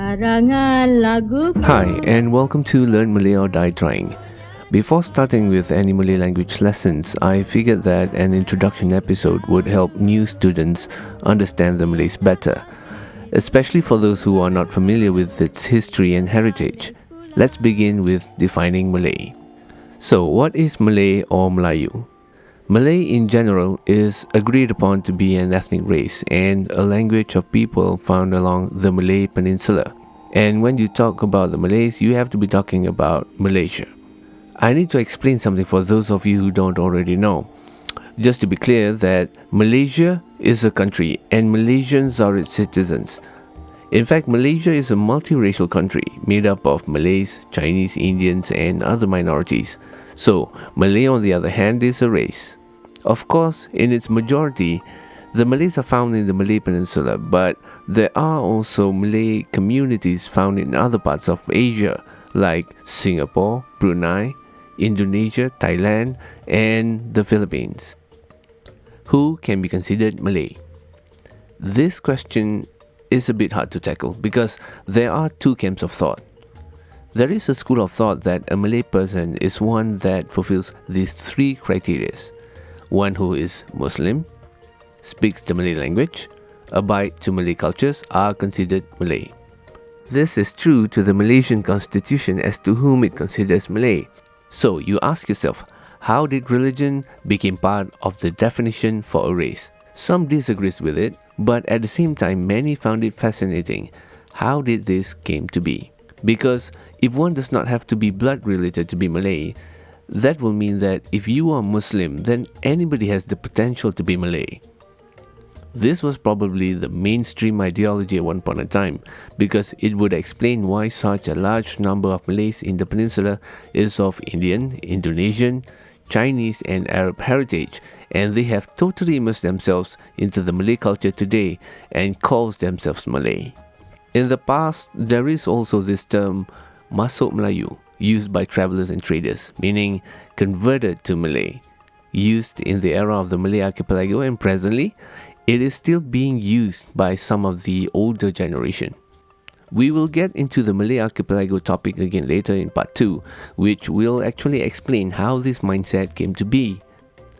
Karangan lagu. Hi, and welcome to Learn Malay or Die Trying. Before starting with any Malay language lessons, I figured that an introduction episode would help new students understand the Malays better, especially for those who are not familiar with its history and heritage. Let's begin with defining Malay. So, what is Malay or Melayu? Malay in general is agreed upon to be an ethnic race and a language of people found along the Malay Peninsula. And when you talk about the Malays, you have to be talking about Malaysia. I need to explain something for those of you who don't already know. Just to be clear that Malaysia is a country and Malaysians are its citizens. In fact, Malaysia is a multiracial country made up of Malays, Chinese, Indians and other minorities. So, Malay on the other hand is a race. Of course, in its majority, the Malays are found in the Malay Peninsula, but there are also Malay communities found in other parts of Asia like Singapore, Brunei, Indonesia, Thailand, and the Philippines. Who can be considered Malay? This question is a bit hard to tackle because there are two camps of thought. There is a school of thought that a Malay person is one that fulfills these three criteria. One who is Muslim, speaks the Malay language, abide to Malay cultures are considered Malay. This is true to the Malaysian constitution as to whom it considers Malay. So you ask yourself, how did religion become part of the definition for a race? Some disagrees with it, but at the same time many found it fascinating. How did this came to be? Because if one does not have to be blood related to be Malay, that will mean that if you are Muslim, then anybody has the potential to be Malay. This was probably the mainstream ideology at one point in time because it would explain why such a large number of Malays in the peninsula is of Indian, Indonesian, Chinese and Arab heritage, and they have totally immersed themselves into the Malay culture today and calls themselves Malay. In the past, there is also this term Masuk Melayu, used by travelers and traders, meaning converted to Malay. Used in the era of the Malay archipelago and presently, it is still being used by some of the older generation. We will get into the Malay archipelago topic again later in part 2, which will actually explain how this mindset came to be.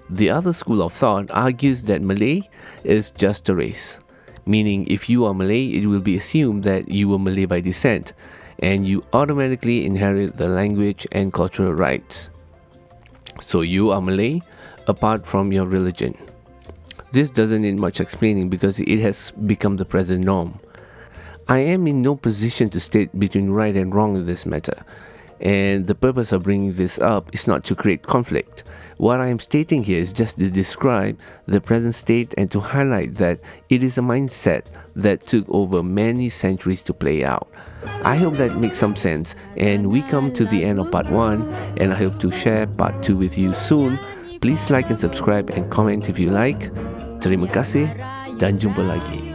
The other school of thought argues that Malay is just a race, meaning if you are Malay, it will be assumed that you were Malay by descent, and you automatically inherit the language and cultural rights. So you are Malay apart from your religion. This doesn't need much explaining because it has become the present norm. I am in no position to state between right and wrong in this matter, and the purpose of bringing this up is not to create conflict. What I am stating here is just to describe the present state and to highlight that it is a mindset that took over many centuries to play out. I hope that makes some sense, and we come to the end of part 1, and I hope to share part 2 with you soon. Please like and subscribe and comment if you like. Terima kasih dan jumpa lagi.